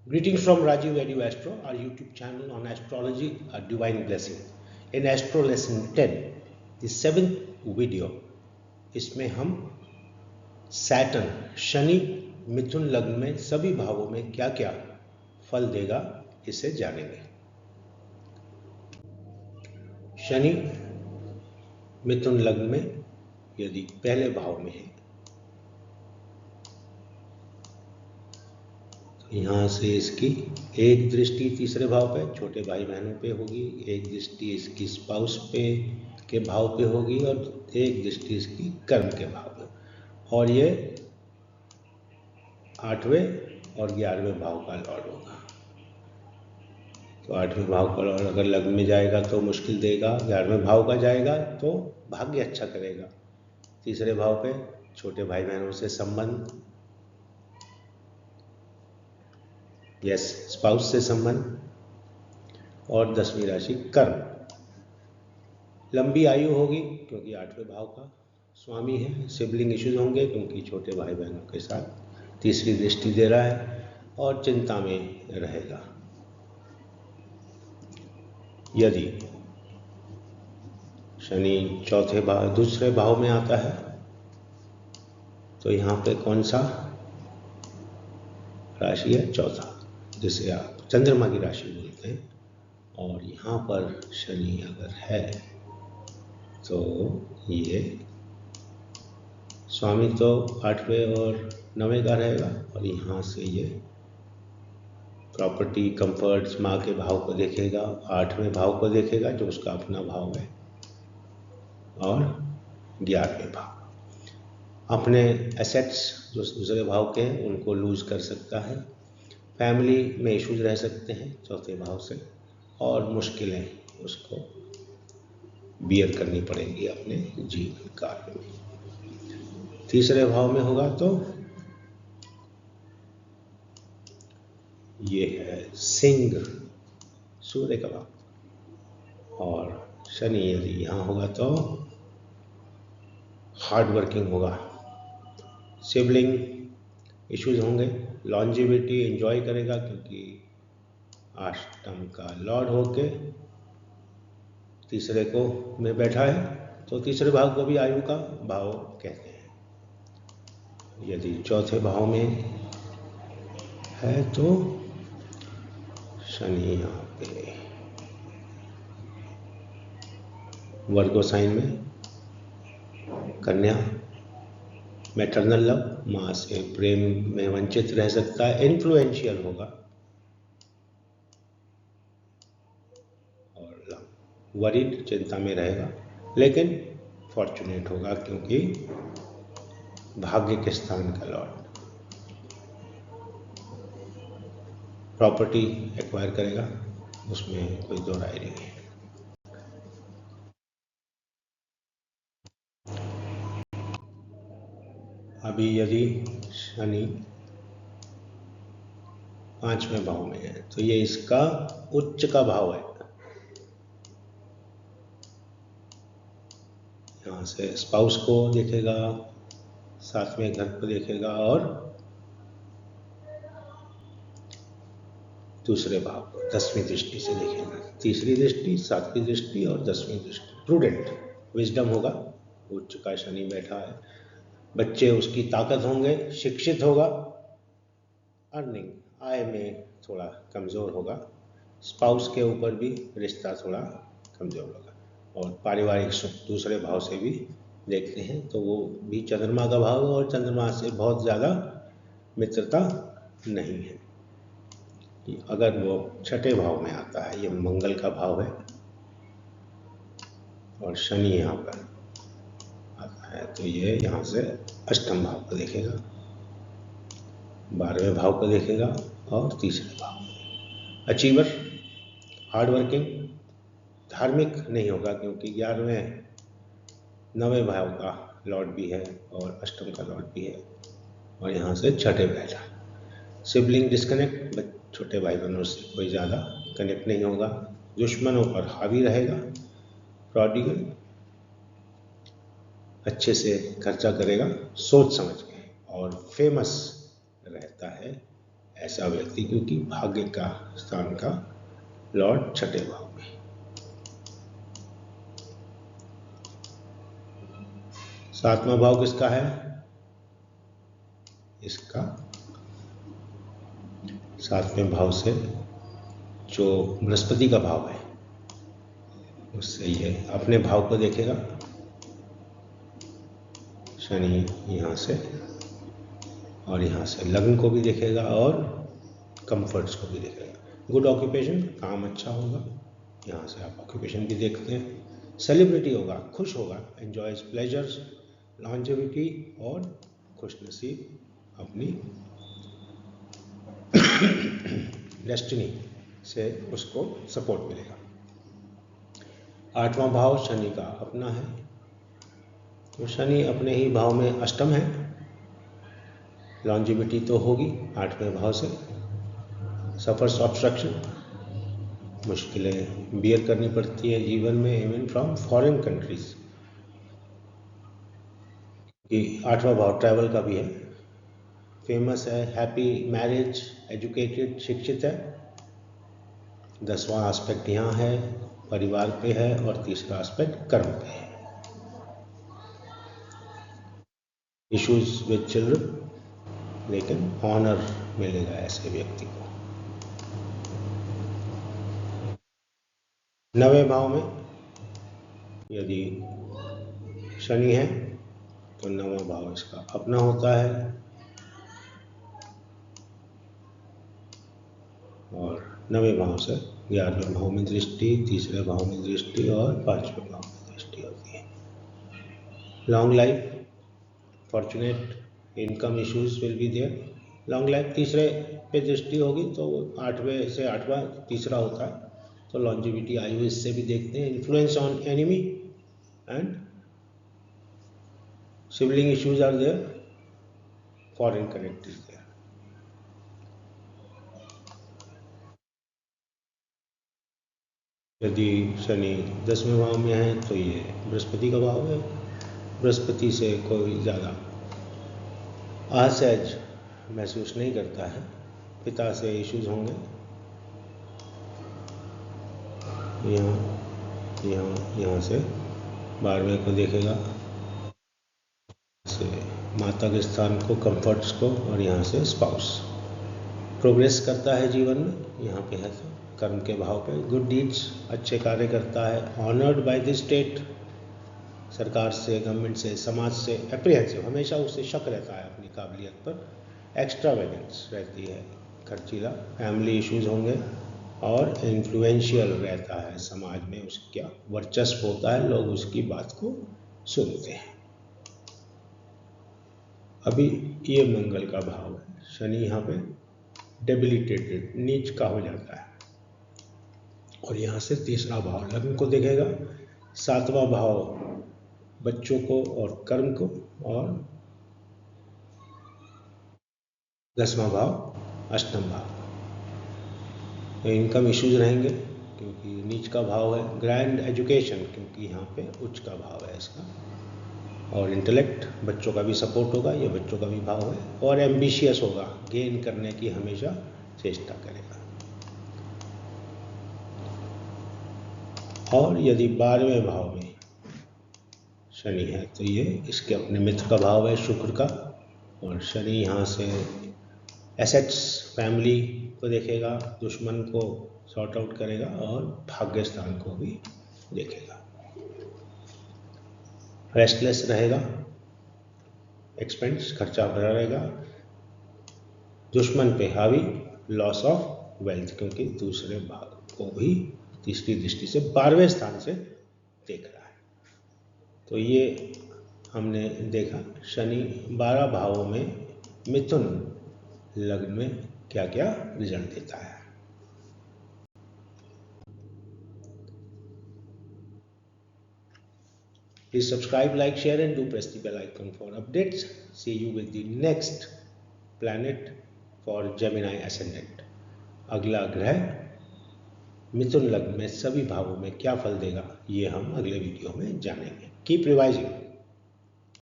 Greetings from Rajiv Edu Astro, our YouTube channel on astrology, a divine blessing. In Astro Lesson 10, the 7th video, इसमें हम Saturn Shani मिथुन लग्न में सभी भावों में क्या क्या फल देगा इसे जानेंगे। शनि मिथुन लग्न में यदि पहले भाव में है, यहाँ से इसकी एक दृष्टि तीसरे भाव पे छोटे भाई बहनों पे होगी, एक दृष्टि इसकी स्पाउस पे के भाव पे होगी और एक दृष्टि इसकी कर्म के भाव पे, और ये 8वें और 11वें भाव का लॉर्ड होगा। तो 8वें भाव का लॉर्ड अगर लग्न में जाएगा तो मुश्किल देगा, 11वें भाव का जाएगा तो भाग्य अच्छा करेगा, तीसरे भाव पे छोटे भाई बहनों से संबंध, यस स्पाउस से संबंध, और 10वीं राशि कर्म। लंबी आयु होगी क्योंकि 8वें भाव का स्वामी है, सिबलिंग इश्यूज होंगे क्योंकि छोटे भाई बहनों के साथ तीसरी दृष्टि दे रहा है, और चिंता में रहेगा। यदि शनि चौथे भाव दूसरे भाव में आता है तो यहाँ पे कौन सा राशि है? चौथा, जिसे आप चंद्रमा की राशि बोलते हैं, और यहाँ पर शनि अगर है तो ये स्वामी तो 8वें और 9वें का रहेगा, और यहाँ से ये प्रॉपर्टी कंफर्ट्स माँ के भाव को देखेगा, 8वें भाव को देखेगा जो उसका अपना भाव है, और 11वें भाव अपने एसेट्स जो दूसरे भाव के हैं उनको लूज कर सकता है, फैमिली में इश्यूज रह सकते हैं चौथे भाव से, और मुश्किलें उसको बियर करनी पड़ेंगी अपने जीवन काल में। तीसरे भाव में होगा तो ये है सिंह, सूर्य का भाव, और शनि यदि यहाँ होगा तो हार्ड वर्किंग होगा, सिबलिंग इश्यूज होंगे, लॉन्जिविटी एंजॉय करेगा क्योंकि अष्टम का लॉर्ड होके तीसरे को में बैठा है, तो तीसरे भाव को भी आयु का भाव कहते हैं। यदि चौथे भाव में है तो शनि यहाँ पे वर्गो साइन में, कन्या, मैटरनल लव, माँ से प्रेम में वंचित रह सकता है, इन्फ्लुएंशियल होगा, और वरीड चिंता में रहेगा, लेकिन फॉर्चुनेट होगा क्योंकि भाग्य के स्थान का लॉर्ड, प्रॉपर्टी एक्वायर करेगा, उसमें कोई दो राय नहीं है। अभी यदि शनि 5वें भाव में है तो ये इसका उच्च का भाव है, यहाँ से स्पाउस को देखेगा, 7वें घर को देखेगा, और दूसरे भाव को 10वीं दृष्टि से देखेगा, तीसरी दृष्टि, 7वीं दृष्टि और 10वीं दृष्टि। प्रूडेंट विजडम होगा, उच्च का शनि बैठा है, बच्चे उसकी ताकत होंगे, शिक्षित होगा, अर्निंग आय में थोड़ा कमज़ोर होगा, स्पाउस के ऊपर भी रिश्ता थोड़ा कमज़ोर होगा, और पारिवारिक सुख दूसरे भाव से भी देखते हैं तो वो भी चंद्रमा का भाव है, और चंद्रमा से बहुत ज़्यादा मित्रता नहीं है। अगर वो छठे भाव में आता है, ये मंगल का भाव है, और शनि यहाँ पर आता है तो ये यहाँ से अष्टम भाव को देखेगा, 12वें भाव को देखेगा, और तीसरे भाव। अचीवर, हार्ड वर्किंग, धार्मिक नहीं होगा क्योंकि 11वें 9वें भाव का लॉर्ड भी है और अष्टम का लॉर्ड भी है, और यहाँ से छठे बैठा। सिबलिंग डिस्कनेक्ट, छोटे भाई बहनों से कोई ज़्यादा कनेक्ट नहीं होगा, दुश्मनों पर हावी रहेगा, प्रोडिगल, अच्छे से खर्चा करेगा सोच समझ के, और फेमस रहता है ऐसा व्यक्ति, क्योंकि भाग्य का स्थान का लॉर्ड छठे भाव में। सातवां भाव किसका है? इसका सातवें भाव से जो बृहस्पति का भाव है उससे ये अपने भाव को देखेगा। शनि यहाँ से और यहाँ से लग्न को भी देखेगा और कंफर्ट्स को भी देखेगा। गुड ऑक्यूपेशन, काम अच्छा होगा, यहाँ से आप ऑक्यूपेशन भी देखते हैं। सेलिब्रिटी होगा, खुश होगा, एंजॉयज प्लेजर्स, लॉन्जेविटी और खुशनसीब अपनी डेस्टिनी से उसको सपोर्ट मिलेगा। आठवां भाव शनि का अपना है, तो शनि अपने ही भाव में अष्टम है, लॉन्जिविटी तो होगी आठवें भाव से। सफर्स ऑब्स्ट्रक्शन, मुश्किलें बियर करनी पड़ती है जीवन में, इवन फ्रॉम फॉरेन कंट्रीज। आठवां भाव ट्रैवल का भी है, फेमस है, हैप्पी मैरिज, एजुकेटेड, शिक्षित है। 10वां एस्पेक्ट यहाँ है, परिवार पे है, और तीसरा एस्पेक्ट कर्म पे है। इश्यूज विद चिल्ड्रन, लेकिन ऑनर मिलेगा ऐसे व्यक्ति को। 9वें भाव में यदि शनि है तो 9वां भाव इसका अपना होता है, और 9वें भाव से 11वें भाव में दृष्टि, तीसरे भाव में दृष्टि और 5वें भाव में दृष्टि होती है। Long life, fortunate, income issues will be there. Long life, तीसरे पे दृष्टि होगी तो 8वें से 8वां तीसरा होता है, तो लॉन्जिविटी, आयु इससे भी देखते हैं। Influence on enemy and sibling issues are there, foreign connect is there. यदि शनि 10वें भाव में है तो ये बृहस्पति का भाव है, बृहस्पति से कोई ज़्यादा असहज महसूस नहीं करता है, पिता से इश्यूज होंगे। यहाँ से 12वें को देखेगा, से माता के स्थान को, कंफर्ट्स को, और यहाँ से स्पाउस। प्रोग्रेस करता है जीवन में, यहाँ पे है तो कर्म के भाव पे। गुड डीड्स, अच्छे कार्य करता है। ऑनर्ड बाय द स्टेट, सरकार से, गवर्नमेंट से, समाज से। एप्रीहेंसिव, हमेशा उसे शक रहता है अपनी काबिलियत पर। एक्स्ट्रावेगेंस रहती है, खर्चीला। फैमिली इश्यूज होंगे और इन्फ्लुएंशियल रहता है, समाज में उसका वर्चस्व होता है, लोग उसकी बात को सुनते हैं। अभी ये मंगल का भाव है, शनि यहाँ पे डेबिलिटेटेड, नीच का हो जाता है, और यहाँ से तीसरा भाव लग्न को देखेगा, 7वां भाव बच्चों को और कर्म को, और 10वां भाव अष्टम भाव। इनकम इश्यूज रहेंगे क्योंकि नीच का भाव है। ग्रैंड एजुकेशन, क्योंकि यहाँ पे उच्च का भाव है इसका, और इंटेलेक्ट, बच्चों का भी सपोर्ट होगा, ये बच्चों का भी भाव है। और एम्बिशियस होगा, गेन करने की हमेशा चेष्टा करेगा। और यदि 12वें भाव में शनि है तो ये इसके अपने मित्र का भाव है, शुक्र का, और शनि यहाँ से एसेट्स, फैमिली को देखेगा, दुश्मन को सॉर्ट आउट करेगा, और भाग्य स्थान को भी देखेगा। रेस्टलेस रहेगा, एक्सपेंस, खर्चा भरा रहेगा, दुश्मन पे हावी, लॉस ऑफ वेल्थ, क्योंकि दूसरे भाग को भी तीसरी दृष्टि से 12वें स्थान से देख रहा है। तो ये हमने देखा शनि 12 भावों में मिथुन लग्न में क्या क्या रिजल्ट देता है। Please subscribe, like, share and do press the bell icon for updates. See you with the next planet for Gemini Ascendant. अगला ग्रह मिथुन लग्न में सभी भावों में क्या फल देगा, ये हम अगले वीडियो में जानेंगे। Keep revising.